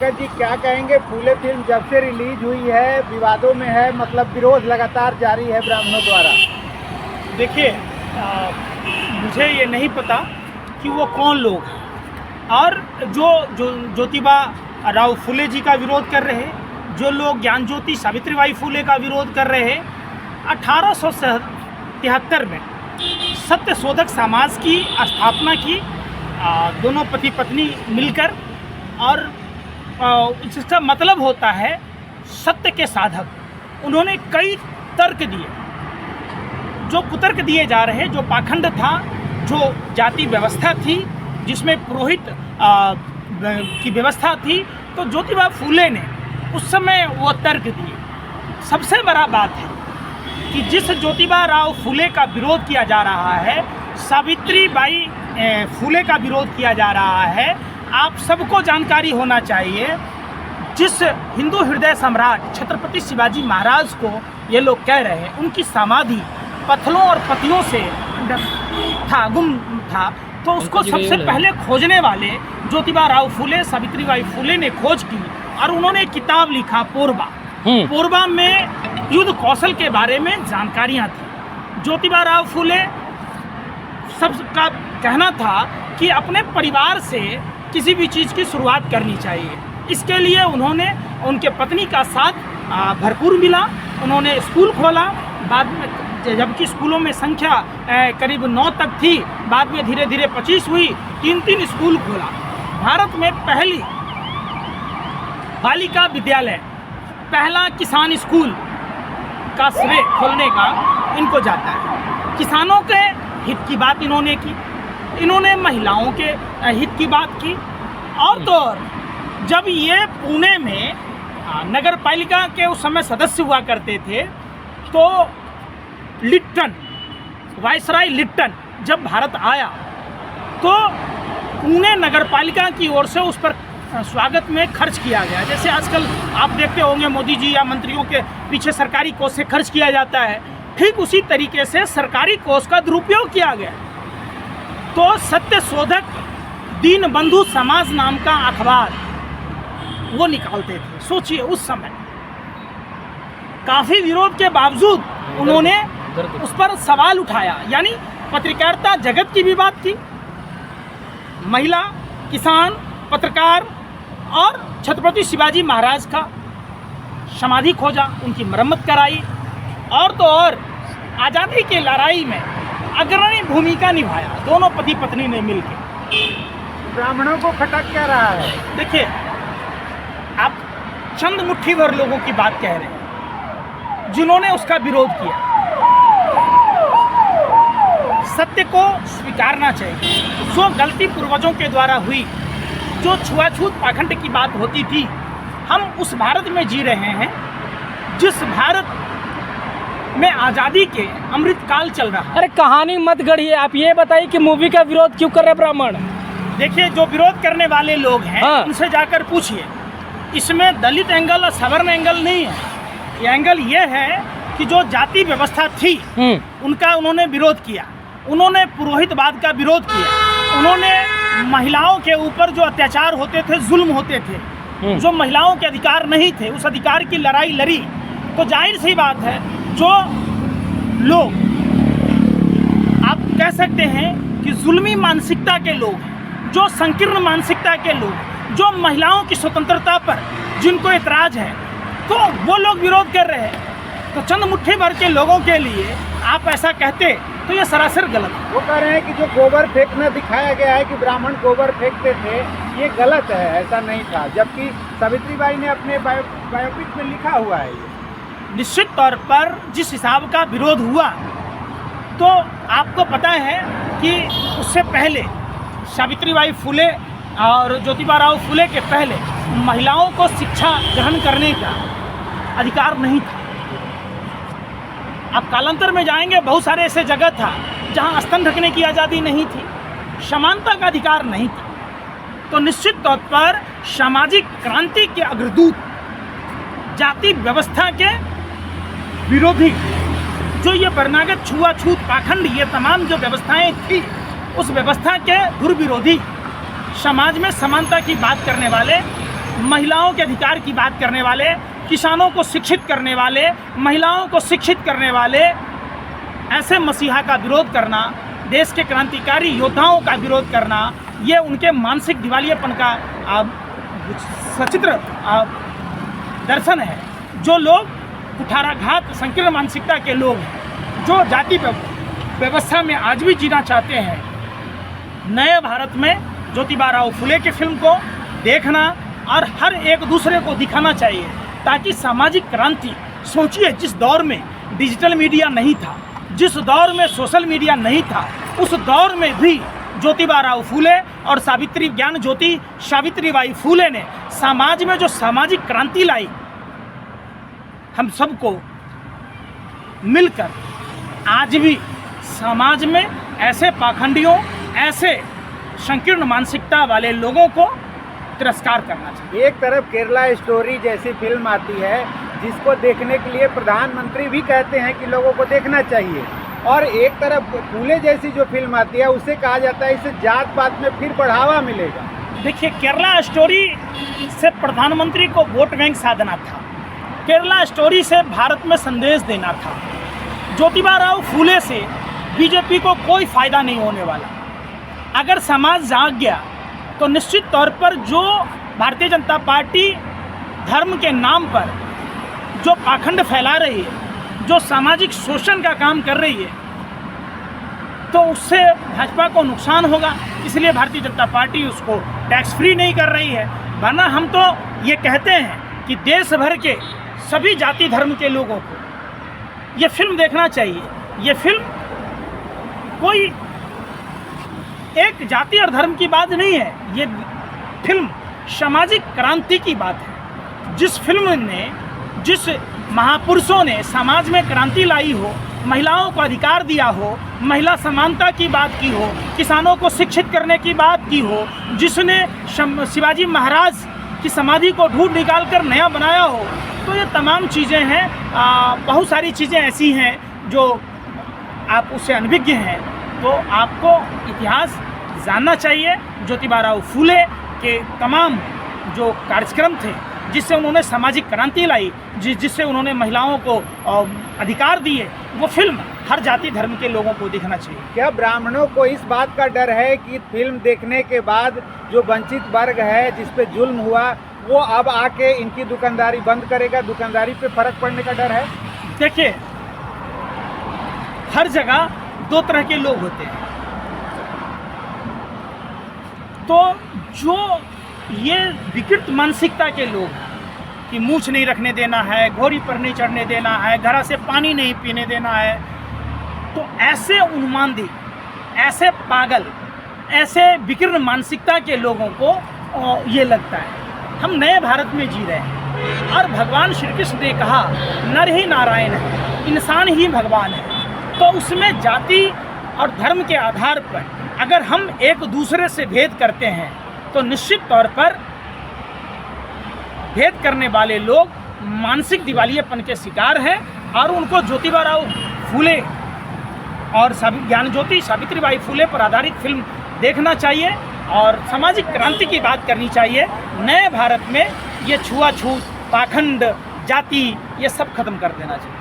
जी क्या कहेंगे, फूले फिल्म जब से रिलीज हुई है विवादों में है, मतलब विरोध लगातार जारी है ब्राह्मणों द्वारा। देखिए, मुझे ये नहीं पता कि वो कौन लोग हैं और जो ज्योतिबा राव फूले जी का विरोध कर रहे हैं, जो लोग ज्ञान ज्योति सावित्रीबाई फूले का विरोध कर रहे हैं। 1873 में सत्य शोधक समाज की स्थापना की दोनों पति पत्नी मिलकर, और इसका मतलब होता है सत्य के साधक। उन्होंने कई तर्क दिए, जो कुतर्क दिए जा रहे, जो पाखंड था, जो जाति व्यवस्था थी, जिसमें पुरोहित की व्यवस्था थी, तो ज्योतिबा फूले ने उस समय वो तर्क दिए। सबसे बड़ा बात है कि जिस ज्योतिबा राव फूले का विरोध किया जा रहा है, सावित्रीबाई फूले का विरोध किया जा रहा है, आप सबको जानकारी होना चाहिए। जिस हिंदू हृदय सम्राट छत्रपति शिवाजी महाराज को ये लोग कह रहे हैं, उनकी समाधि पत्थरों और पत्तियों से गुम था, तो उसको सबसे पहले खोजने वाले ज्योतिबा राव फूले, सावित्रीबाई फूले ने खोज की और उन्होंने एक किताब लिखा, पोरबा। पोरबा में युद्ध कौशल के बारे में जानकारियाँ थी। ज्योतिबा राव फूले सबका कहना था कि अपने परिवार से किसी भी चीज़ की शुरुआत करनी चाहिए। इसके लिए उन्होंने उनके पत्नी का साथ भरपूर मिला। उन्होंने स्कूल खोला, बाद में जबकि स्कूलों में संख्या करीब 9 तक थी, बाद में धीरे धीरे 25 हुई, 3 स्कूल खोला। भारत में पहली बालिका विद्यालय, पहला किसान स्कूल का श्रेय खोलने का इनको जाता है। किसानों के हित की बात इन्होंने की, इन्होंने महिलाओं के हित की बात की। और तो और जब ये पुणे में नगर पालिका के उस समय सदस्य हुआ करते थे, तो लिट्टन, वायसराय लिट्टन जब भारत आया, तो पुणे नगर पालिका की ओर से उस पर स्वागत में खर्च किया गया। जैसे आजकल आप देखते होंगे मोदी जी या मंत्रियों के पीछे सरकारी कोष से खर्च किया जाता है, ठीक उसी तरीके से सरकारी कोष का दुरुपयोग किया गया। तो सत्य शोधक दीनबंधु समाज नाम का अखबार वो निकालते थे। सोचिए, उस समय काफ़ी विरोध के बावजूद उन्होंने उस पर सवाल उठाया। यानी पत्रकारिता जगत की भी बात की, महिला, किसान, पत्रकार, और छत्रपति शिवाजी महाराज का समाधि खोजा, उनकी मरम्मत कराई, और तो और आज़ादी की लड़ाई में अग्रणी भूमिका निभाया दोनों पति पत्नी ने मिलकर। ब्राह्मणों को खटक क्या रहा है? देखिए, आप चंद मुट्ठी भर लोगों की बात कह रहे हैं जिन्होंने उसका विरोध किया। सत्य को स्वीकारना चाहिए। जो गलती पूर्वजों के द्वारा हुई, जो छुआछूत पाखंड की बात होती थी, हम उस भारत में जी रहे हैं जिस भारत में आज़ादी के अमृतकाल चल रहा है। अरे कहानी मत गढ़िए, आप ये बताइए कि मूवी का विरोध क्यों कर रहे ब्राह्मण? देखिए, जो विरोध करने वाले लोग हैं, उनसे जाकर पूछिए। इसमें दलित एंगल और सवर्ण एंगल नहीं है। ये एंगल ये है कि जो जाति व्यवस्था थी उनका उन्होंने विरोध किया, उन्होंने पुरोहितवाद का विरोध किया, उन्होंने महिलाओं के ऊपर जो अत्याचार होते थे, जुल्म होते थे, जो महिलाओं के अधिकार नहीं थे, उस अधिकार की लड़ाई लड़ी। तो जाहिर सी बात है, जो लोग आप कह सकते हैं कि जुल्मी मानसिकता के लोग हैं, जो संकीर्ण मानसिकता के लोग, जो महिलाओं की स्वतंत्रता पर जिनको एतराज है, तो वो लोग विरोध कर रहे हैं। तो चंद मुट्ठी भर के लोगों के लिए आप ऐसा कहते तो ये सरासर गलत है। वो कह रहे हैं कि जो गोबर फेंकना दिखाया गया है कि ब्राह्मण गोबर फेंकते थे, ये गलत है, ऐसा नहीं था, जबकि सावित्रीबाई ने अपने बायोपिक में लिखा हुआ है। ये निश्चित तौर पर जिस हिसाब का विरोध हुआ, तो आपको पता है कि उससे पहले सावित्रीबाई फूले और ज्योतिबा राव फूले के पहले महिलाओं को शिक्षा ग्रहण करने का अधिकार नहीं था। आप कालांतर में जाएंगे, बहुत सारे ऐसे जगह था जहां स्तन ढकने की आज़ादी नहीं थी, समानता का अधिकार नहीं था। तो निश्चित तौर पर सामाजिक क्रांति के अग्रदूत, जाति व्यवस्था के विरोधी, जो ये वर्णागत, छुआछूत, पाखंड, ये तमाम जो व्यवस्थाएं थी, उस व्यवस्था के दुर्विरोधी, समाज में समानता की बात करने वाले महिलाओं के अधिकार की बात करने वाले, किसानों को शिक्षित करने वाले, महिलाओं को शिक्षित करने वाले ऐसे मसीहा का विरोध करना, देश के क्रांतिकारी योद्धाओं का विरोध करना, ये उनके मानसिक दिवालियापन का सचित्र दर्शन है। जो लोग कुठाराघात संकीर्ण मानसिकता के लोग हैं, जो जाति व्यवस्था में आज भी जीना चाहते हैं, नए भारत में ज्योतिबा राव फुले की फिल्म को देखना और हर एक दूसरे को दिखाना चाहिए, ताकि सामाजिक क्रांति, सोचिए जिस दौर में डिजिटल मीडिया नहीं था, जिस दौर में सोशल मीडिया नहीं था, उस दौर में भी ज्योतिबा राव फुले और ज्ञान ज्योति सावित्रीबाई फुले ने समाज में जो सामाजिक क्रांति लाई, हम सबको मिलकर आज भी समाज में ऐसे पाखंडियों, ऐसे संकीर्ण मानसिकता वाले लोगों को तिरस्कार करना चाहिए। एक तरफ केरला स्टोरी जैसी फिल्म आती है जिसको देखने के लिए प्रधानमंत्री भी कहते हैं कि लोगों को देखना चाहिए, और एक तरफ फूले जैसी जो फिल्म आती है उसे कहा जाता है इससे जात पात में फिर बढ़ावा मिलेगा। देखिए, केरला स्टोरी से प्रधानमंत्री को वोट बैंक साधना था, केरला स्टोरी से भारत में संदेश देना था। ज्योतिबा राव फुले से बीजेपी को कोई फ़ायदा नहीं होने वाला। अगर समाज जाग गया तो निश्चित तौर पर जो भारतीय जनता पार्टी धर्म के नाम पर जो पाखंड फैला रही है, जो सामाजिक शोषण का काम कर रही है, तो उससे भाजपा को नुकसान होगा। इसलिए भारतीय जनता पार्टी उसको टैक्स फ्री नहीं कर रही है। वरना हम तो ये कहते हैं कि देश भर के सभी जाति धर्म के लोगों को ये फिल्म देखना चाहिए। ये फिल्म कोई एक जाति और धर्म की बात नहीं है, ये फिल्म सामाजिक क्रांति की बात है। जिस फिल्म ने, जिस महापुरुषों ने समाज में क्रांति लाई हो, महिलाओं को अधिकार दिया हो, महिला समानता की बात की हो, किसानों को शिक्षित करने की बात की हो, जिसने शिवाजी महाराज की समाधि को ढूंढ निकाल कर नया बनाया हो, तो ये तमाम चीज़ें हैं। बहुत सारी चीज़ें ऐसी हैं जो आप उससे अनभिज्ञ हैं, तो आपको इतिहास जानना चाहिए। ज्योतिबा राव फुले के तमाम जो कार्यक्रम थे, जिससे उन्होंने सामाजिक क्रांति लाई, जिससे उन्होंने महिलाओं को अधिकार दिए, वो फिल्म हर जाति धर्म के लोगों को देखना चाहिए। क्या ब्राह्मणों को इस बात का डर है कि फिल्म देखने के बाद जो वंचित वर्ग है, जिस पे जुल्म हुआ, वो अब आके इनकी दुकानदारी बंद करेगा, दुकानदारी पे फर्क पड़ने का डर है? देखिए, हर जगह दो तरह के लोग होते हैं। तो जो ये विकृत मानसिकता के लोग हैं कि मूछ नहीं रखने देना है, घोड़ी पर नहीं चढ़ने देना है, घड़ा से पानी नहीं पीने देना है, तो ऐसे उन्मादी, ऐसे पागल, ऐसे विकृत मानसिकता के लोगों को ये लगता है हम नए भारत में जी रहे हैं। और भगवान श्री कृष्ण ने कहा नर ही नारायण है, इंसान ही भगवान है। तो उसमें जाति और धर्म के आधार पर अगर हम एक दूसरे से भेद करते हैं, तो निश्चित तौर पर भेद करने वाले लोग मानसिक दिवालियेपन के शिकार हैं। और उनको ज्योतिबा राव फुले और ज्ञान ज्योति सावित्रीबाई फुले पर आधारित फिल्म देखना चाहिए और सामाजिक क्रांति की बात करनी चाहिए। नए भारत में ये छुआछूत, पाखंड, जाति, ये सब खत्म कर देना चाहिए।